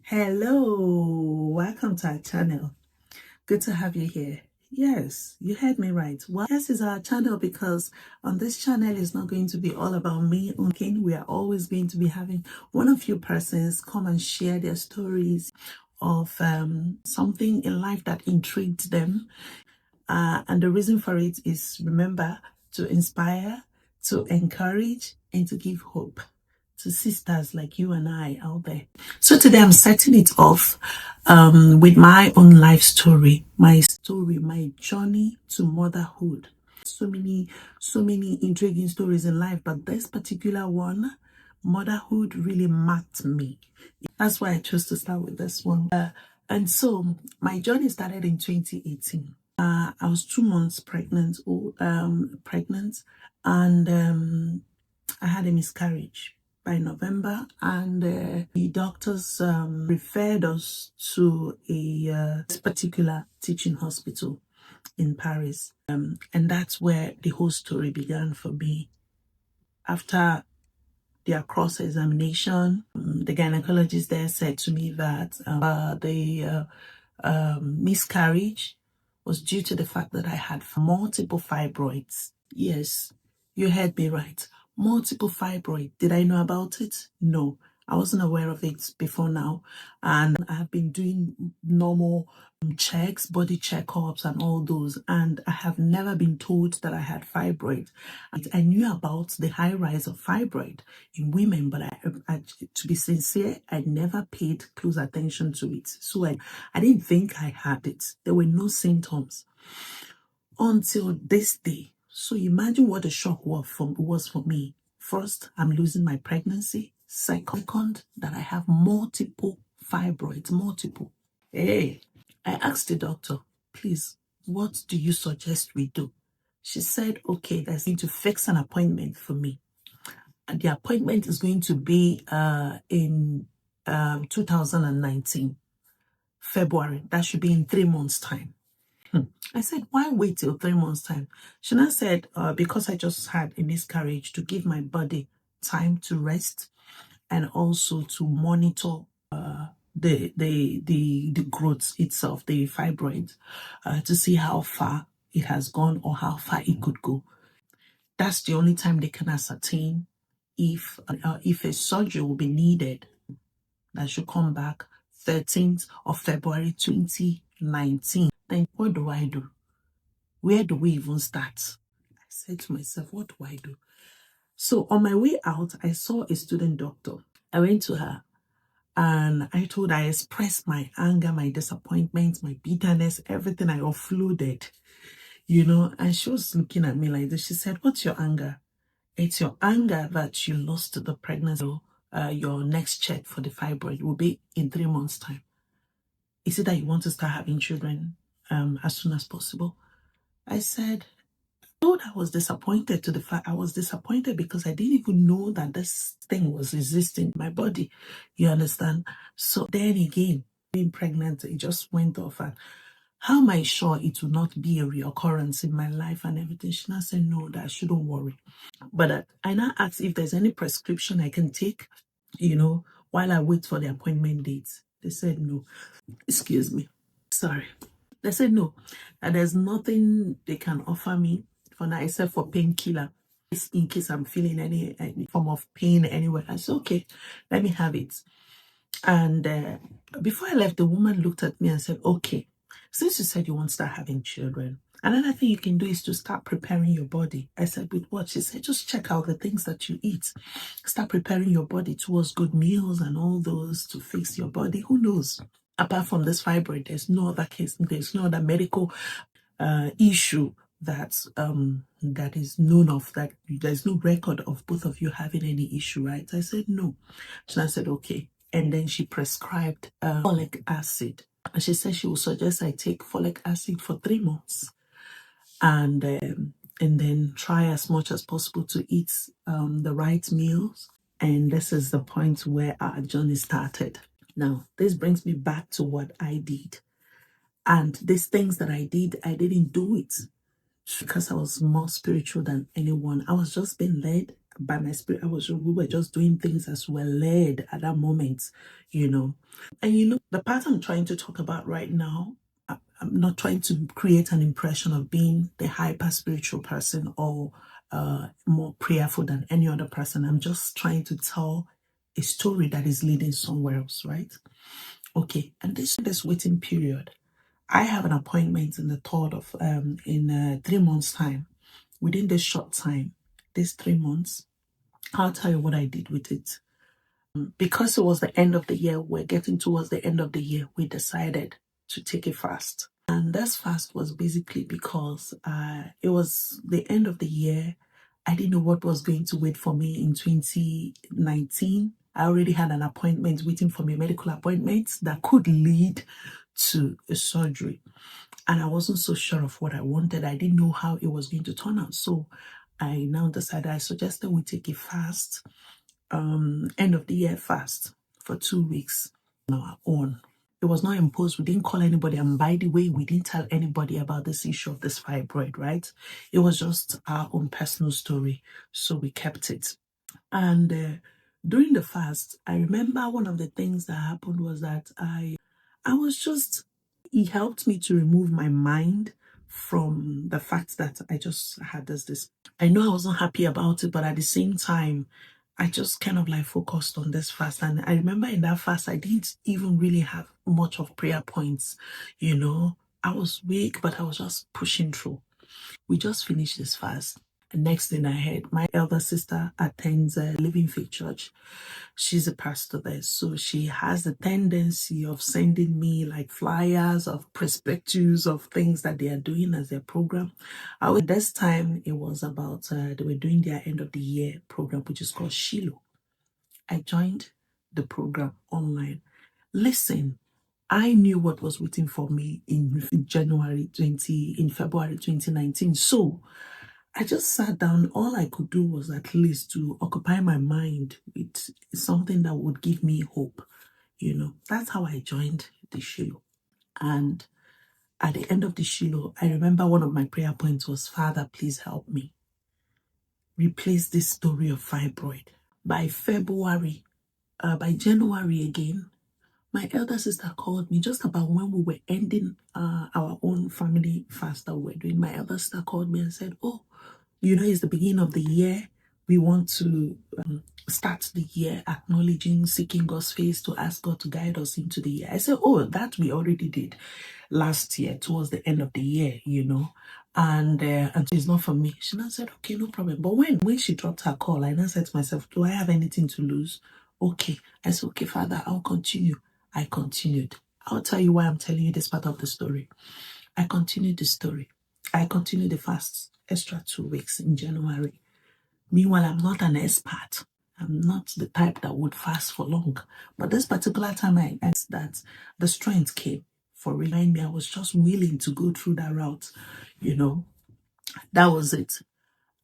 Hello, welcome to our channel. Good to have you here. Yes, you heard me right. Well, this is our channel because on this channel is not going to be all about me. Okay, we are always going to be having one of you persons come and share their stories of something in life that intrigued them. And the reason for it is, remember, to inspire, to encourage, and to give hope to sisters like you and I out there. So today I'm setting it off with my own life story, my journey to motherhood. So many intriguing stories in life, but this particular one, motherhood, really marked me. That's why I chose to start with this one. And so my journey started in 2018. I was 2 months pregnant, and I had a miscarriage by November, and the doctors referred us to a particular teaching hospital in Paris, and that's where the whole story began for me. After their cross-examination, the gynecologist there said to me that the miscarriage was due to the fact that I had multiple fibroids. Yes, you heard me right. Multiple fibroid. Did I know about it? No, I wasn't aware of it before now. And I have been doing normal checks, body checkups and all those. And I have never been told that I had fibroid. I knew about the high rise of fibroid in women, but to be sincere, I never paid close attention to it. So I didn't think I had it. There were no symptoms until this day. So imagine what the shock was for me. First, I'm losing my pregnancy. Second, that I have multiple fibroids, multiple. Hey, I asked the doctor, please, what do you suggest we do? She said, okay, there's going to fix an appointment for me. And the appointment is going to be in 2019, February. That should be in 3 months' time. I said, why wait till 3 months' time? She now said, because I just had a miscarriage, to give my body time to rest and also to monitor the growth itself, the fibroid, to see how far it has gone or how far it could go. That's the only time they can ascertain if a surgery will be needed. That should come back 13th of February 2019. Then what do I do? Where do we even start? I said to myself, what do I do? So on my way out, I saw a student doctor. I went to her and I expressed my anger, my disappointment, my bitterness, everything. I offloaded, and she was looking at me like this. She said, what's your anger? It's your anger that you lost the pregnancy. Your next check for the fibroid will be in 3 months' time. Is it that you want to start having children as soon as possible? I said, I was disappointed to the fact I was disappointed because I didn't even know that this thing was existing in my body. You understand? So then again, being pregnant, it just went off. And how am I sure it will not be a reoccurrence in my life and everything? She now said, no, that I shouldn't worry. But I now asked if there's any prescription I can take, while I wait for the appointment dates. They said no. Excuse me. Sorry. They said no. And there's nothing they can offer me for now except for painkiller. In case I'm feeling any form of pain anywhere. I said, okay, let me have it. And before I left, the woman looked at me and said, okay, since you said you want to start having children, another thing you can do is to start preparing your body. I said, with what? She said, just check out the things that you eat. Start preparing your body towards good meals and all those to fix your body. Who knows? Apart from this fibroid, there's no other case. There's no other medical issue that is known of, that there's no record of both of you having any issue, right? I said no. So I said okay, and then she prescribed folic acid, and she said she will suggest I take folic acid for 3 months, and then try as much as possible to eat the right meals. And this is the point where our journey started. Now this brings me back to what I did. And these things that I didn't do it because I was more spiritual than anyone. I was just being led by my spirit. We were just doing things as we're led at that moment, you know. And the part I'm trying to talk about right now, I'm not trying to create an impression of being the hyper spiritual person or more prayerful than any other person. I'm just trying to tell a story that is leading somewhere else, right? Okay, and this waiting period, I have an appointment in the third of in 3 months' time. Within this short time, this 3 months, I'll tell you what I did with it. Because it was the end of the year, we're getting towards the end of the year, we decided to take a fast. And this fast was basically because it was the end of the year. I didn't know what was going to wait for me in 2019. I already had an appointment waiting for me, a medical appointment that could lead to a surgery. And I wasn't so sure of what I wanted. I didn't know how it was going to turn out. So I now decided, I suggested we take a fast, end of the year fast for 2 weeks on our own. It was not imposed. We didn't call anybody. And by the way, we didn't tell anybody about this issue of this fibroid, right? It was just our own personal story. So we kept it. And during the fast, I remember one of the things that happened was that I was just, it helped me to remove my mind from the fact that I just had this. I know I wasn't happy about it, but at the same time, I just kind of like focused on this fast. And I remember in that fast, I didn't even really have much of prayer points. I was weak, but I was just pushing through. We just finished this fast. The next thing I heard, my elder sister attends a Living Faith Church. She's a pastor there. So she has the tendency of sending me like flyers of perspectives of things that they are doing as their program. This time it was about, they were doing their end of the year program, which is called Shiloh. I joined the program online. Listen, I knew what was waiting for me in February 2019. So I just sat down. All I could do was at least to occupy my mind with something that would give me hope. That's how I joined the Shiloh. And at the end of the Shiloh, I remember one of my prayer points was, Father, please help me replace this story of fibroid. By January again, my elder sister called me just about when we were ending our own family fast that we were doing. My elder sister called me and said, oh, it's the beginning of the year. We want to start the year acknowledging, seeking God's face to ask God to guide us into the year. I said, oh, that we already did last year towards the end of the year, and it's not for me. She now said, okay, no problem. But when she dropped her call, I now said to myself, do I have anything to lose? Okay. I said, okay, Father, I'll continue. I continued. I'll tell you why I'm telling you this part of the story. I continued the story. I continued the fast extra 2 weeks in January. Meanwhile, I'm not an expert. I'm not the type that would fast for long. But this particular time, I asked that the strength came for remind me. I was just willing to go through that route. That was it.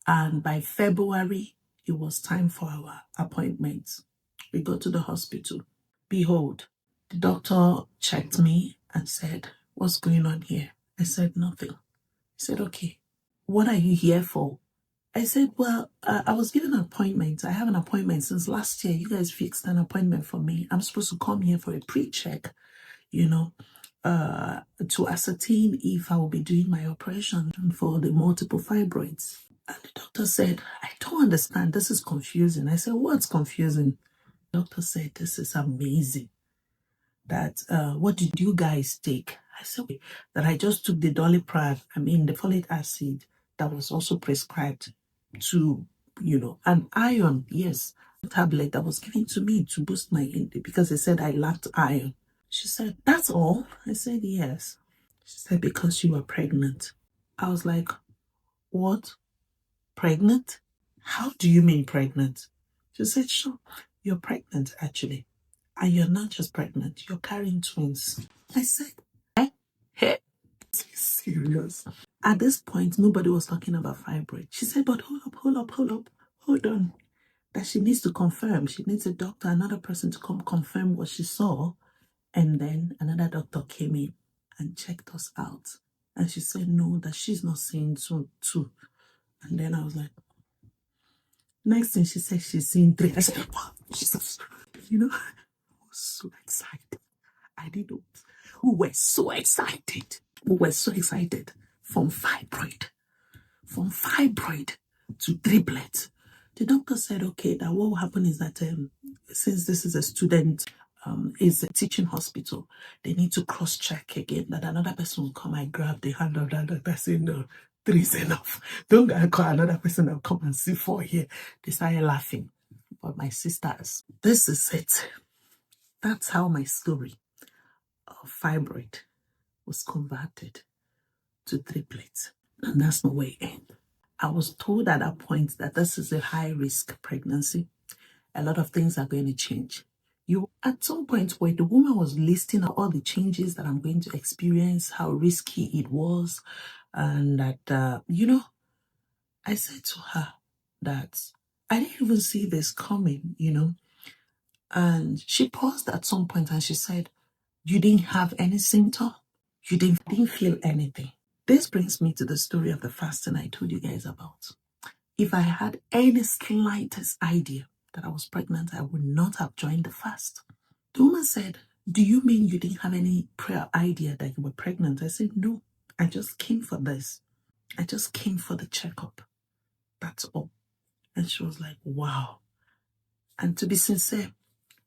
And by February, it was time for our appointment. We go to the hospital. Behold, the doctor checked me and said, what's going on here? I said, nothing. He said, okay, what are you here for? I said, well, I was given an appointment. I have an appointment since last year. You guys fixed an appointment for me. I'm supposed to come here for a pre-check, to ascertain if I will be doing my operation for the multiple fibroids. And the doctor said, I don't understand. This is confusing. I said, what's confusing? The doctor said, this is amazing. That, what did you guys take? I said, that I just took the Doliprane, the folic acid that was also prescribed to, and iron, yes, tablet that was given to me to boost my intake because they said I lacked iron. She said, that's all? I said, yes. She said, because you were pregnant. I was like, what? Pregnant? How do you mean pregnant? She said, sure, you're pregnant actually. And you're not just pregnant, you're carrying twins. I said, hey, serious. At this point, nobody was talking about fibroid. She said, but hold on. That she needs to confirm. She needs a doctor, another person to come confirm what she saw. And then another doctor came in and checked us out. And she said, no, that she's not seeing so too. And then I was like, Next thing she said, she's seeing 3. I said, oh, Jesus. You know, I was so excited. I didn't know. We were so excited. We were so excited from fibroid to triplet. The doctor said, okay, that what will happen is that since this is a student, is a teaching hospital, they need to cross-check again that another person will come and grab the hand of the other person. No, 3 is enough. Don't call another person that will come and see 4 here. They started laughing. But my sisters, this is it. That's how my story of fibroid was converted to triplets. And that's not where it ends. I was told at that point that this is a high-risk pregnancy. A lot of things are going to change. At some point where the woman was listing out all the changes that I'm going to experience, how risky it was, and that, I said to her that I didn't even see this coming, And she paused at some point and she said, you didn't have any symptom? You didn't feel anything? This brings me to the story of the fasting I told you guys about. If I had any slightest idea that I was pregnant, I would not have joined the fast. The woman said, do you mean you didn't have any prior idea that you were pregnant? I said, no, I just came for this. I just came for the checkup. That's all. And she was like, wow. And to be sincere,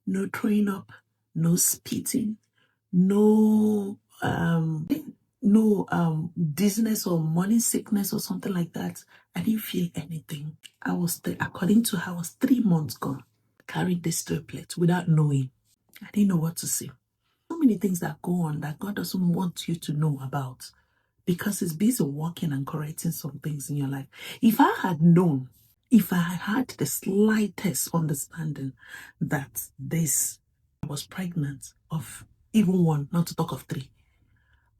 no throwing up, no spitting, no dizziness or morning sickness or something like that. I didn't feel anything. According to her, I was 3 months gone, carrying this triplet without knowing. I didn't know what to say. So many things that go on that God doesn't want you to know about because He's busy working and correcting some things in your life. If I had known, if I had the slightest understanding that I was pregnant of even 1, not to talk of 3,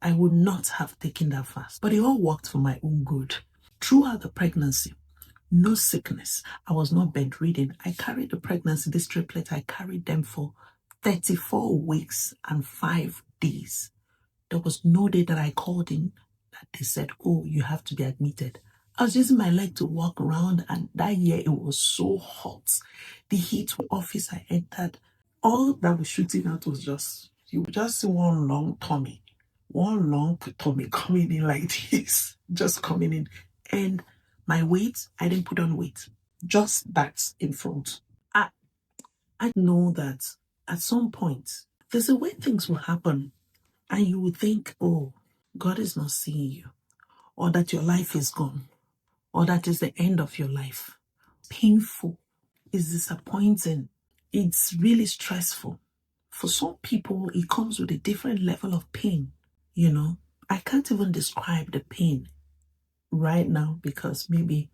I would not have taken that fast. But it all worked for my own good. Throughout the pregnancy, no sickness. I was not bedridden. I carried the pregnancy, this triplet, I carried them for 34 weeks and 5 days. There was no day that I called in that they said, oh, you have to be admitted. I was using my leg to walk around, and that year it was so hot. The heat office I entered, all that was shooting out was you would just see one long tummy coming in like this, just coming in. And my weight, I didn't put on weight, just that in front. I know that at some point, there's a way things will happen, and you will think, oh, God is not seeing you, or that your life is gone, or that is the end of your life. Painful. It's disappointing. It's really stressful. For some people, it comes with a different level of pain, I can't even describe the pain right now because maybe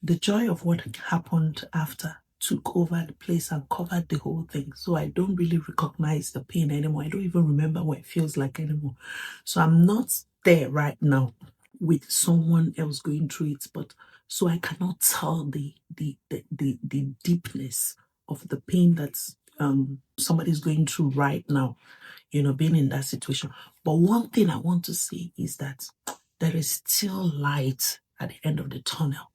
the joy of what happened after took over the place and covered the whole thing. So I don't really recognize the pain anymore. I don't even remember what it feels like anymore. So I'm not there right now with someone else going through it, but so I cannot tell the deepness of the pain that somebody's going through right now, being in that situation. But one thing I want to say is that there is still light at the end of the tunnel.